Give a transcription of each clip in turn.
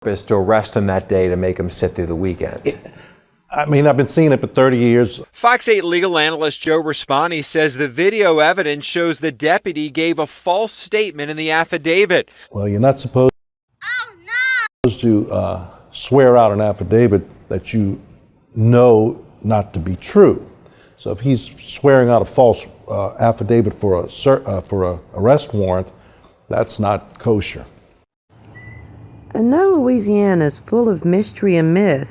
Is to arrest him that day to make him sit through the weekend. I mean, I've been seeing it for 30 years. Fox 8 legal analyst Joe Raspani says the video evidence shows the deputy gave a false statement in the affidavit. Well, you're not supposed to swear out an affidavit that you know not to be true. So if he's swearing out a false affidavit for a arrest warrant, that's not kosher. I know Louisiana is full of mystery and myth,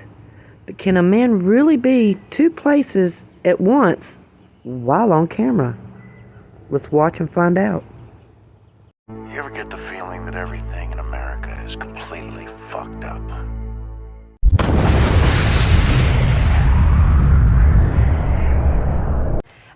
but can a man really be two places at once while on camera? Let's watch and find out. You ever get the feeling that everything in America is completely fucked up?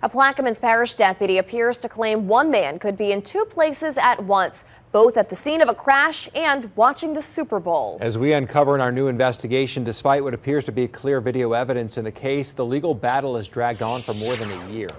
A Plaquemines Parish deputy appears to claim one man could be in two places at once, both at the scene of a crash and watching the Super Bowl. As we uncover in our new investigation, despite what appears to be clear video evidence in the case, the legal battle has dragged on for more than a year.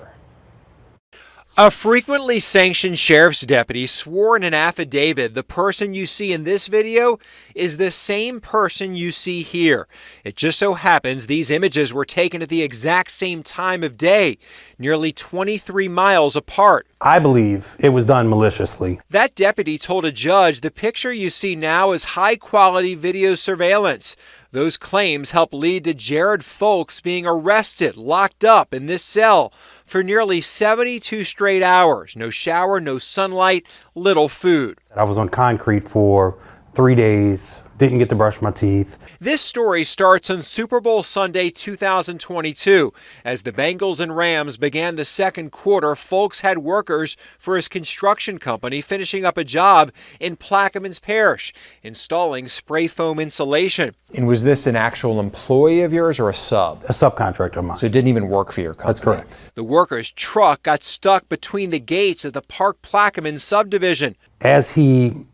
A frequently sanctioned sheriff's deputy swore in an affidavit the person you see in this video is the same person you see here. It just so happens these images were taken at the exact same time of day, nearly 23 miles apart. I believe it was done maliciously. That deputy told a judge the picture you see now is high-quality video surveillance. Those claims help lead to Jared Folks being arrested, locked up in this cell for nearly 72 straight hours. No shower, no sunlight, little food. I was on concrete for 3 days, didn't get to brush my teeth. This story starts on Super Bowl Sunday 2022. As the Bengals and Rams began the second quarter, Folks had workers for his construction company finishing up a job in Plaquemines Parrish, installing spray foam insulation. And was this an actual employee of yours or a sub? A subcontractor of mine. So it didn't even work for your company? That's correct. The worker's truck got stuck between the gates of the Park Plaquemines subdivision. As he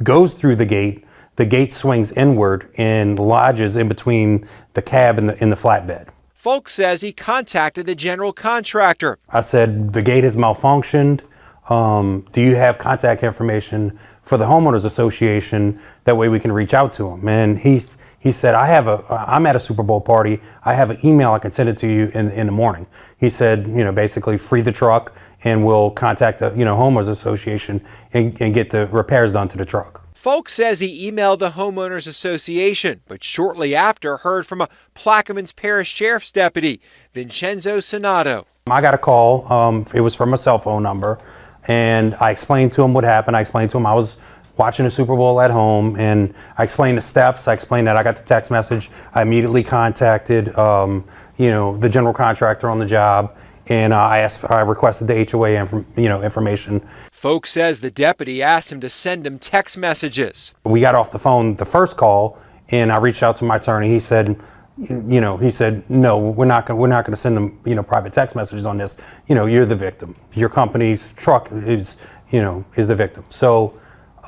goes through the gate swings inward and lodges in between the cab and the flatbed. Folks says he contacted the general contractor. I said, the gate has malfunctioned. Do you have contact information for the homeowners association? That way we can reach out to him. And he said, I'm at a Super Bowl party. I have an email. I can send it to you in the morning. He said, basically free the truck and we'll contact the, homeowners association and get the repairs done to the truck. Folks says he emailed the homeowners association, but shortly after heard from a Plaquemines Parish sheriff's deputy, Vincenzo Sonato. I got a call. It was from a cell phone number, and I explained to him what happened. I explained to him I was watching the Super Bowl at home, and I explained the steps. I explained that I got the text message. I immediately contacted, the general contractor on the job, and I requested the HOA information. Folks says the deputy asked him to send him text messages. We got off the phone the first call, and I reached out to my attorney. He said, no, we're not going to send them, private text messages on this. You're the victim. Your company's truck is the victim. So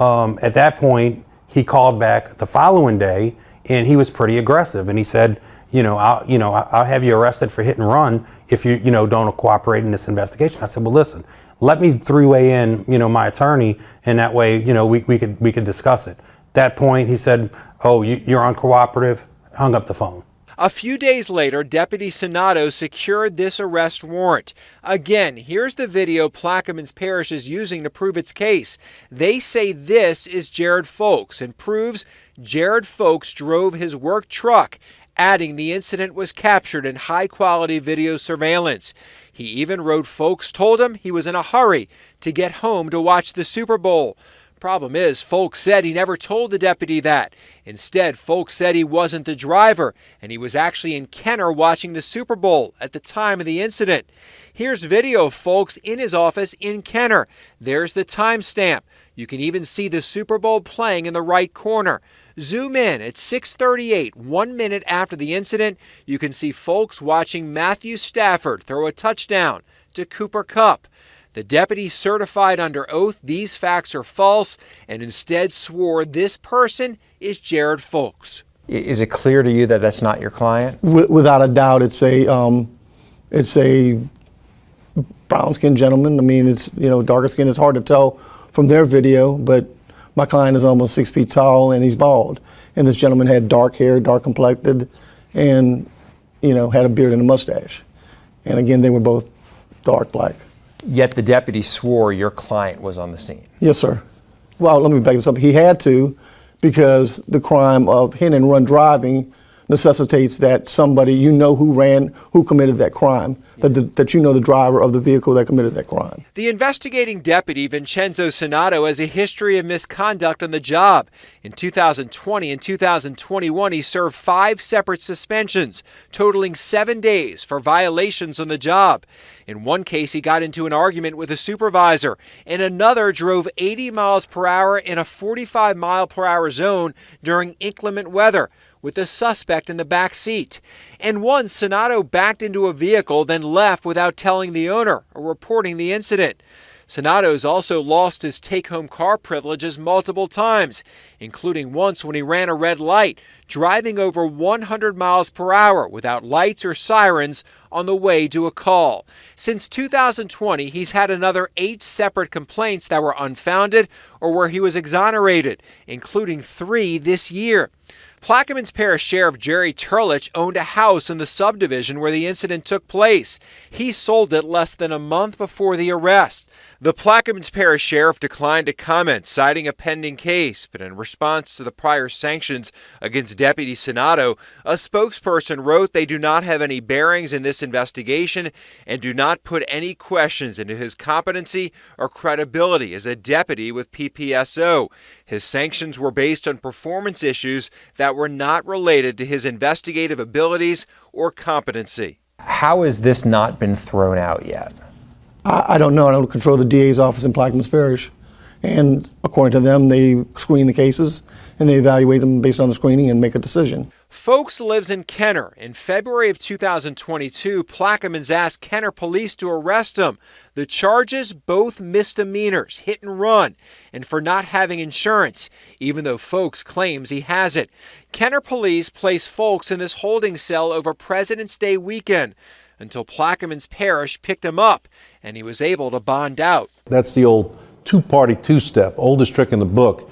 at that point, he called back the following day, and he was pretty aggressive, and he said, I'll have you arrested for hit and run if you don't cooperate in this investigation. I said, well, listen, let me three-way in, my attorney, and that way, we could discuss it. At that point, he said, oh, you're uncooperative, hung up the phone. A few days later, Deputy Sonato secured this arrest warrant. Again, here's the video Plaquemines Parish is using to prove its case. They say this is Jared Folks and proves Jared Folks drove his work truck, adding the incident was captured in high-quality video surveillance. He even wrote Folks told him he was in a hurry to get home to watch the Super Bowl. Problem is, Folks said he never told the deputy that. Instead, Folks said he wasn't the driver, and he was actually in Kenner watching the Super Bowl at the time of the incident. Here's video of Folks in his office in Kenner. There's the timestamp. You can even see the Super Bowl playing in the right corner. Zoom in at 6:38, 1 minute after the incident. You can see Folks watching Matthew Stafford throw a touchdown to Cooper Kupp. The deputy certified under oath these facts are false and instead swore this person is Jared Folks. Is it clear to you that that's not your client? Without a doubt, it's a brown-skinned gentleman. I mean, it's darker skin. It's hard to tell from their video, but my client is almost 6 feet tall and he's bald. and this gentleman had dark hair, dark complected, and had a beard and a mustache. And again, they were both dark black. Yet the deputy swore your client was on the scene. Yes, sir. Well, let me back this up. He had to, because the crime of hit and run driving necessitates that somebody who committed that crime, that you know the driver of the vehicle that committed that crime. The investigating deputy, Vincenzo Sonato, has a history of misconduct on the job. In 2020 and 2021, he served 5 separate suspensions, totaling 7 days for violations on the job. In one case, he got into an argument with a supervisor. In another, drove 80 miles per hour in a 45 mile per hour zone during inclement weather, with the suspect in the back seat. And once, Sonato backed into a vehicle, then left without telling the owner or reporting the incident. Sonato's also lost his take-home car privileges multiple times, including once when he ran a red light, driving over 100 miles per hour without lights or sirens on the way to a call. Since 2020, he's had another 8 separate complaints that were unfounded or where he was exonerated, including 3 this year. Plaquemines Parrish Sheriff Jerry Turlich owned a house in the subdivision where the incident took place. He sold it less than a month before the arrest. The Plaquemines Parrish Sheriff declined to comment, citing a pending case, but in response to the prior sanctions against Deputy Sonato, a spokesperson wrote they do not have any bearings in this investigation and do not put any questions into his competency or credibility as a deputy with PPSO. His sanctions were based on performance issues that were not related to his investigative abilities or competency. How has this not been thrown out yet? I don't know. I don't control the DA's office in Plaquemines Parrish. And according to them, they screen the cases and they evaluate them based on the screening and make a decision. Folks lives in Kenner. In February of 2022, Plaquemines asked Kenner police to arrest him. The charges, both misdemeanors, hit and run, and for not having insurance, even though Folks claims he has it. Kenner police placed Folks in this holding cell over President's Day weekend until Plaquemines Parrish picked him up and he was able to bond out. That's the old two-party two-step, oldest trick in the book.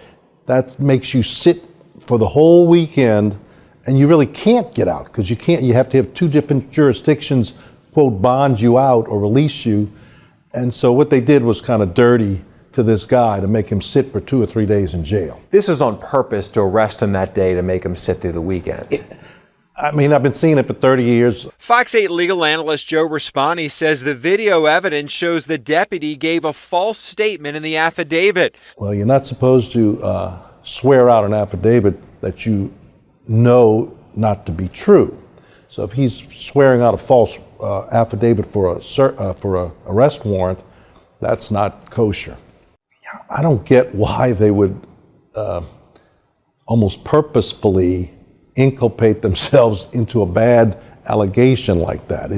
That makes you sit for the whole weekend, and you really can't get out because you have to have 2 different jurisdictions, quote, bond you out or release you. And so what they did was kind of dirty to this guy to make him sit for 2 or 3 days in jail. This is on purpose to arrest him that day to make him sit through the weekend. I've been seeing it for 30 years. Fox 8 legal analyst Joe Respani says the video evidence shows the deputy gave a false statement in the affidavit. Well, you're not supposed to swear out an affidavit that you know not to be true. So if he's swearing out a false affidavit for a arrest warrant, that's not kosher. I don't get why they would almost purposefully inculpate themselves into a bad allegation like that.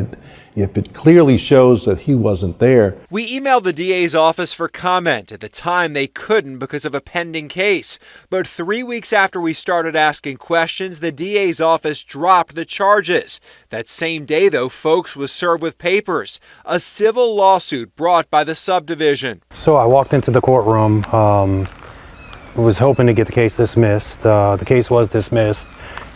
If it clearly shows that he wasn't there. We emailed the DA's office for comment. At the time, they couldn't because of a pending case. But 3 weeks after we started asking questions, the DA's office dropped the charges. That same day, though, Folks was served with papers, a civil lawsuit brought by the subdivision. So I walked into the courtroom, was hoping to get the case dismissed. The case was dismissed,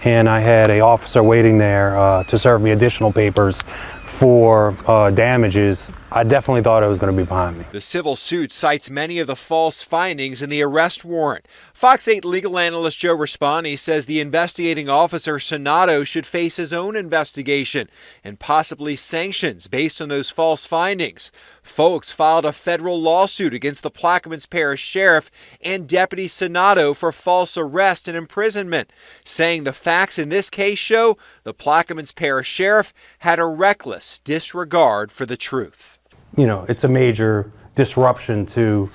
and I had an officer waiting there to serve me additional papers for damages. I definitely thought it was going to be behind me. The civil suit cites many of the false findings in the arrest warrant. Fox 8 legal analyst Joe Respani says the investigating officer Sonato should face his own investigation and possibly sanctions based on those false findings. Folks filed a federal lawsuit against the Plaquemines Parrish Sheriff and Deputy Sonato for false arrest and imprisonment, saying the facts in this case show the Plaquemines Parrish Sheriff had a reckless disregard for the truth. It's a major disruption to,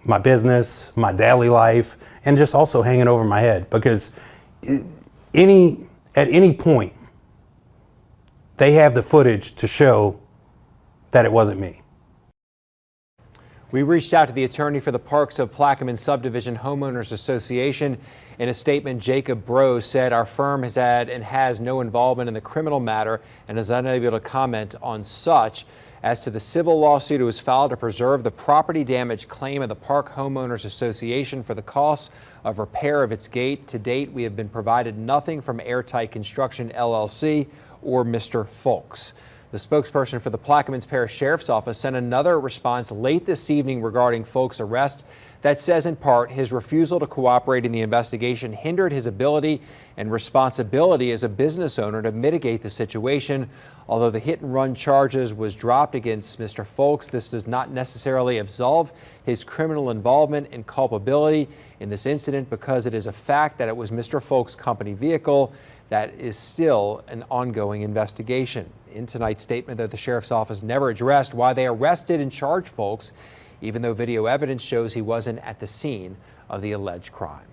my business, my daily life, and just also hanging over my head because at any point, they have the footage to show that it wasn't me. We reached out to the attorney for the Parks of Plaquemines Subdivision Homeowners Association. In a statement, Jacob Bro said our firm has had and has no involvement in the criminal matter and is unable to comment on such. As to the civil lawsuit, it was filed to preserve the property damage claim of the Park Homeowners Association for the costs of repair of its gate. To date, we have been provided nothing from Airtight Construction LLC or Mr. Folks. The spokesperson for the Plaquemines Parrish Sheriff's Office sent another response late this evening regarding Folks' arrest that says in part his refusal to cooperate in the investigation hindered his ability and responsibility as a business owner to mitigate the situation. Although the hit and run charges was dropped against Mr. Folks, this does not necessarily absolve his criminal involvement and culpability in this incident because it is a fact that it was Mr. Folks' company vehicle. That is still an ongoing investigation. In tonight's statement, though, the sheriff's office never addressed why they arrested and charged Folks, even though video evidence shows he wasn't at the scene of the alleged crime.